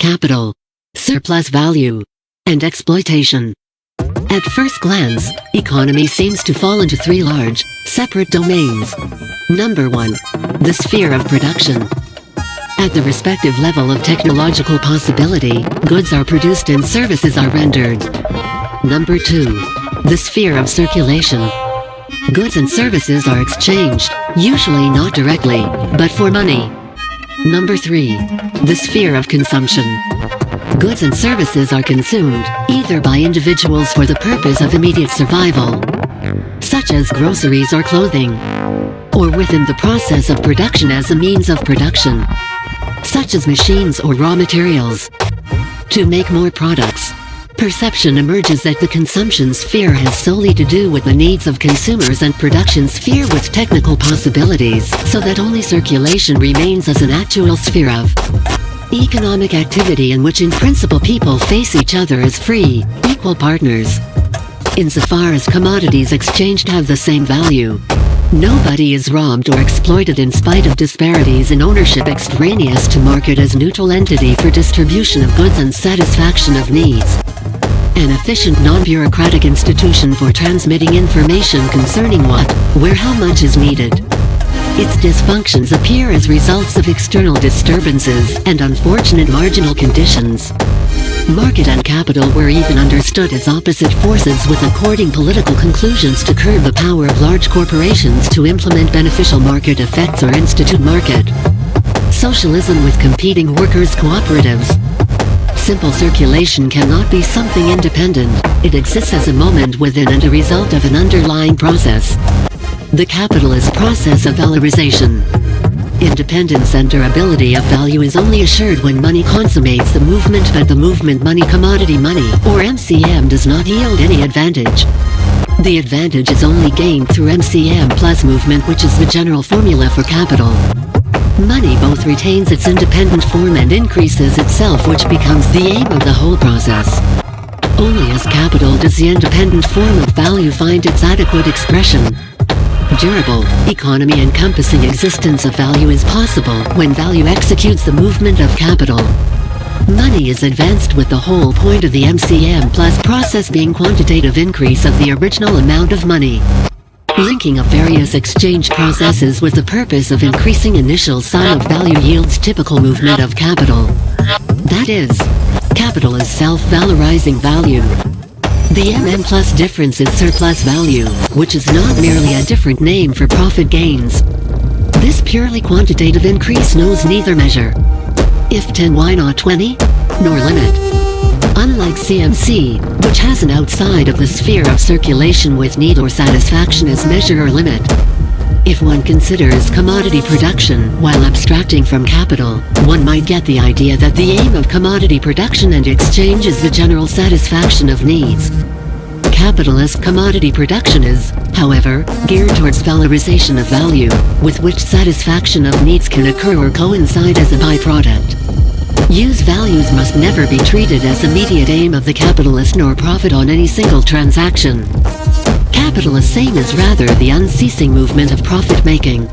capital, surplus value, and exploitation. At first glance, economy seems to fall into three large, separate domains. Number 1. The sphere of production. At the respective level of technological possibility, goods are produced and services are rendered. Number 2. The sphere of circulation. Goods and services are exchanged, usually not directly, but for money. Number 3. The sphere of consumption. Goods and services are consumed, either by individuals for the purpose of immediate survival, such as groceries or clothing, or within the process of production as a means of production, such as machines or raw materials, to make more products. Perception emerges that the consumption sphere has solely to do with the needs of consumers and production sphere with technical possibilities, so that only circulation remains as an actual sphere of economic activity in which in principle people face each other as free, equal partners. Insofar as commodities exchanged have the same value, nobody is robbed or exploited in spite of disparities in ownership extraneous to market as neutral entity for distribution of goods and satisfaction of needs. An efficient non-bureaucratic institution for transmitting information concerning what, where, how much is needed. Its dysfunctions appear as results of external disturbances and unfortunate marginal conditions. Market and capital were even understood as opposite forces with according political conclusions to curb the power of large corporations to implement beneficial market effects or institute market socialism with competing workers' cooperatives. Simple circulation cannot be something independent, it exists as a moment within and a result of an underlying process. The capitalist process of valorization. Independence and durability of value is only assured when money consummates the movement, but the movement money commodity money, or MCM, does not yield any advantage. The advantage is only gained through MCM plus movement, which is the general formula for capital. Money both retains its independent form and increases itself, which becomes the aim of the whole process. Only as capital does the independent form of value find its adequate expression. Durable economy encompassing existence of value is possible when value executes the movement of capital. Money is advanced with the whole point of the MCM plus process being quantitative increase of the original amount of money. Linking of various exchange processes with the purpose of increasing initial sum of value yields typical movement of capital. That is, capital is self-valorizing value. The MM plus difference is surplus value, which is not merely a different name for profit gains. This purely quantitative increase knows neither measure. If 10, why not 20? Nor limit. Unlike CMC, which has an outside of the sphere of circulation with need or satisfaction as measure or limit. If one considers commodity production while abstracting from capital, one might get the idea that the aim of commodity production and exchange is the general satisfaction of needs. Capitalist commodity production is, however, geared towards valorization of value, with which satisfaction of needs can occur or coincide as a byproduct. Use values must never be treated as immediate aim of the capitalist nor profit on any single transaction. Capitalist aim is rather the unceasing movement of profit-making.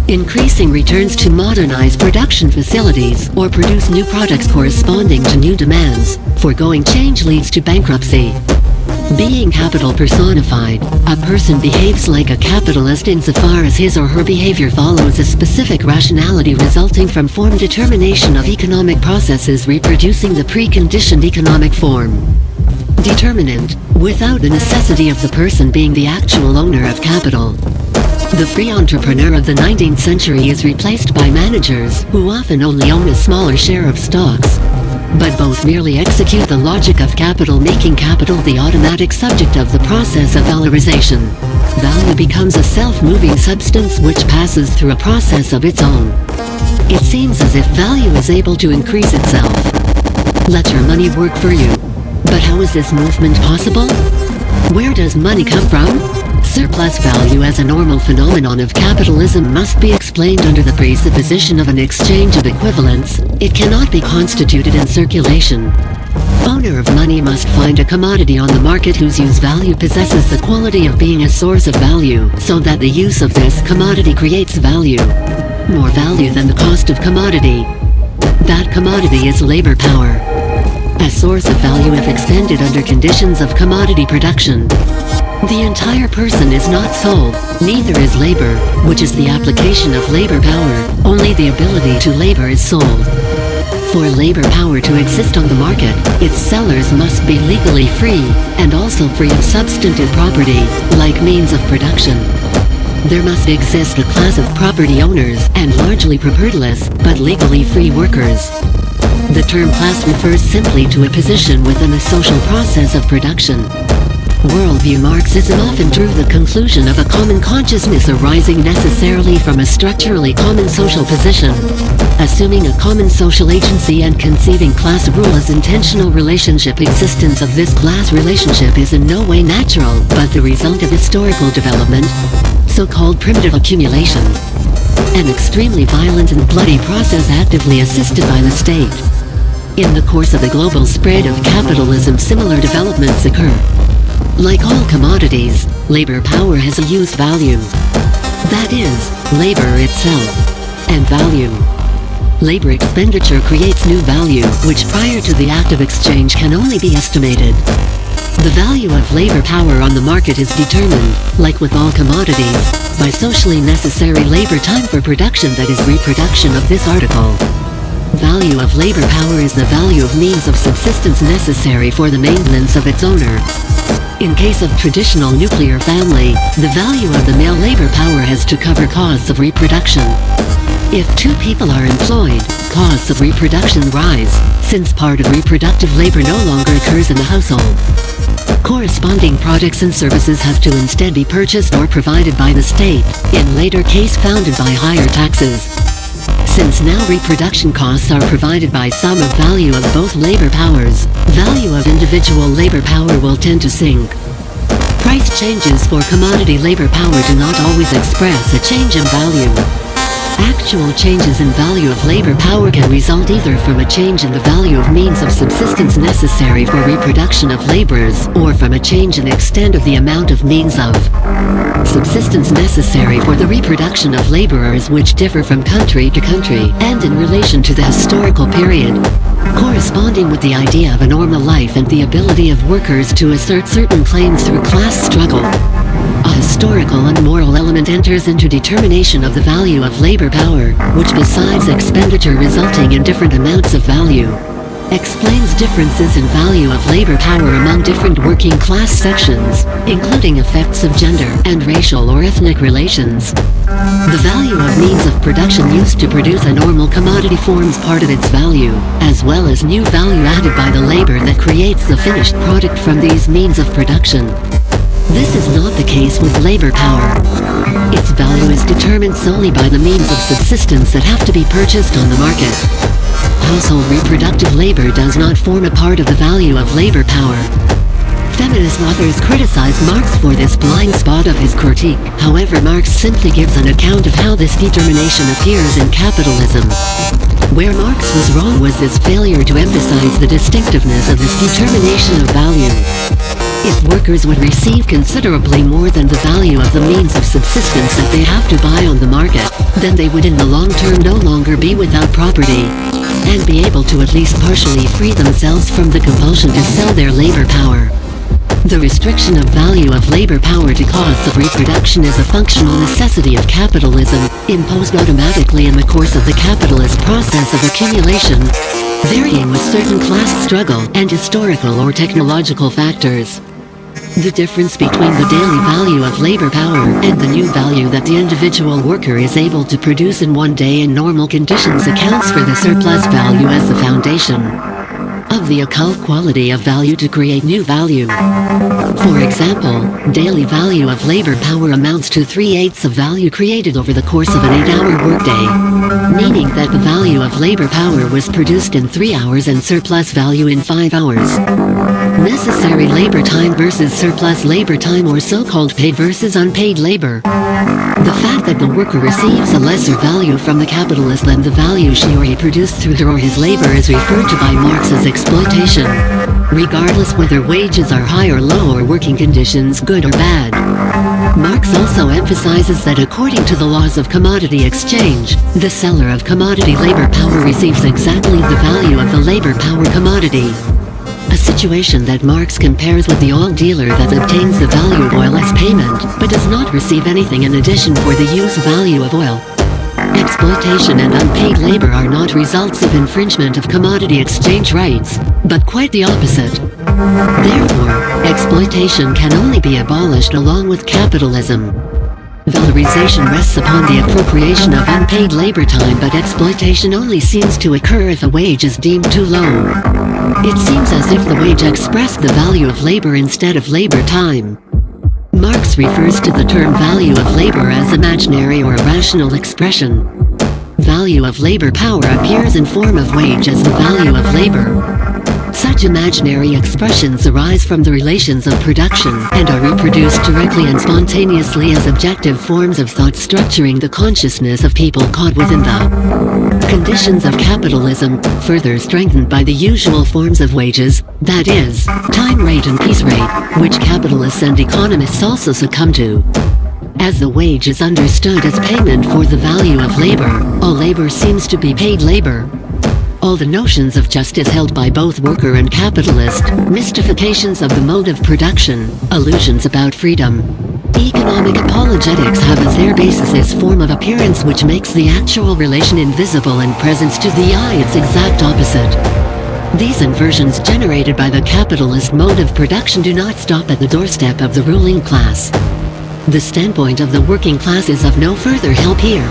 Increasing returns to modernize production facilities or produce new products corresponding to new demands. Foregoing change leads to bankruptcy. Being capital personified, a person behaves like a capitalist insofar as his or her behavior follows a specific rationality resulting from form determination of economic processes reproducing the preconditioned economic form. Determinant, without the necessity of the person being the actual owner of capital. The free entrepreneur of the 19th century is replaced by managers who often only own a smaller share of stocks, but both merely execute the logic of capital, making capital the automatic subject of the process of valorization. Value becomes a self-moving substance which passes through a process of its own. It seems as if value is able to increase itself. Let your money work for you. But how is this movement possible? Where does money come from? Surplus value as a normal phenomenon of capitalism must be explained under the presupposition of an exchange of equivalents. It cannot be constituted in circulation. Owner of money must find a commodity on the market whose use value possesses the quality of being a source of value, so that the use of this commodity creates value. More value than the cost of commodity. That commodity is labor power, a source of value if expended under conditions of commodity production. The entire person is not sold, neither is labor, which is the application of labor power. Only the ability to labor is sold. For labor power to exist on the market, its sellers must be legally free, and also free of substantive property, like means of production. There must exist a class of property owners and largely propertyless, but legally free workers. The term class refers simply to a position within the social process of production. Worldview Marxism often drew the conclusion of a common consciousness arising necessarily from a structurally common social position, assuming a common social agency and conceiving class rule as intentional relationship. Existence of this class relationship is in no way natural, but the result of historical development, so-called primitive accumulation, an extremely violent and bloody process actively assisted by the state. In the course of the global spread of capitalism, similar developments occur. Like all commodities, labor power has a use value. That is, labor itself, and value. Labor expenditure creates new value, which prior to the act of exchange can only be estimated. The value of labor power on the market is determined, like with all commodities, by socially necessary labor time for production, that is, reproduction of this article. Value of labor power is the value of means of subsistence necessary for the maintenance of its owner. In case of traditional nuclear family, the value of the male labor power has to cover costs of reproduction. If two people are employed, costs of reproduction rise, since part of reproductive labor no longer occurs in the household. Corresponding products and services have to instead be purchased or provided by the state, in later case founded by higher taxes. Since now reproduction costs are provided by sum of value of both labor powers, value of individual labor power will tend to sink. Price changes for commodity labor power do not always express a change in value. Actual changes in value of labor power can result either from a change in the value of means of subsistence necessary for reproduction of laborers, or from a change in the extent of the amount of means of subsistence necessary for the reproduction of laborers, which differ from country to country, and in relation to the historical period, corresponding with the idea of a normal life and the ability of workers to assert certain claims through class struggle. A historical and moral element enters into determination of the value of labor power, which besides expenditure resulting in different amounts of value, explains differences in value of labor power among different working class sections, including effects of gender and racial or ethnic relations. The value of means of production used to produce a normal commodity forms part of its value, as well as new value added by the labor that creates the finished product from these means of production. This is not the case with labor power. Its value is determined solely by the means of subsistence that have to be purchased on the market. Household reproductive labor does not form a part of the value of labor power. Feminist authors criticize Marx for this blind spot of his critique. However, Marx simply gives an account of how this determination appears in capitalism. Where Marx was wrong was his failure to emphasize the distinctiveness of this determination of value. If workers would receive considerably more than the value of the means of subsistence that they have to buy on the market, then they would in the long term no longer be without property, and be able to at least partially free themselves from the compulsion to sell their labor power. The restriction of value of labor power to costs of reproduction is a functional necessity of capitalism, imposed automatically in the course of the capitalist process of accumulation, varying with certain class struggle and historical or technological factors. The difference between the daily value of labor power and the new value that the individual worker is able to produce in one day in normal conditions accounts for the surplus value as the foundation of the occult quality of value to create new value. For example, daily value of labor power amounts to 3/8 of value created over the course of an 8-hour workday, meaning that the value of labor power was produced in 3 hours and surplus value in 5 hours. Necessary labor time versus surplus labor time, or so-called paid versus unpaid labor. The fact that the worker receives a lesser value from the capitalist than the value she or he produced through her or his labor is referred to by Marx as exploitation, regardless whether wages are high or low or working conditions good or bad. Marx also emphasizes that according to the laws of commodity exchange, the seller of commodity labor power receives exactly the value of the labor power commodity. A situation that Marx compares with the oil dealer that obtains the value of oil as payment, but does not receive anything in addition for the use value of oil. Exploitation and unpaid labor are not results of infringement of commodity exchange rights, but quite the opposite. Therefore, exploitation can only be abolished along with capitalism. Valorization rests upon the appropriation of unpaid labor time, but exploitation only seems to occur if a wage is deemed too low. It seems as if the wage expressed the value of labor instead of labor time. Marx refers to the term value of labor as imaginary or rational expression. Value of labor power appears in form of wage as the value of labor. Such imaginary expressions arise from the relations of production and are reproduced directly and spontaneously as objective forms of thought structuring the consciousness of people caught within the conditions of capitalism, further strengthened by the usual forms of wages, that is, time rate and piece rate, which capitalists and economists also succumb to. As the wage is understood as payment for the value of labor, all labor seems to be paid labor. All the notions of justice held by both worker and capitalist, mystifications of the mode of production, illusions about freedom. Economic apologetics have as their basis this form of appearance which makes the actual relation invisible and presents to the eye its exact opposite. These inversions generated by the capitalist mode of production do not stop at the doorstep of the ruling class. The standpoint of the working class is of no further help here.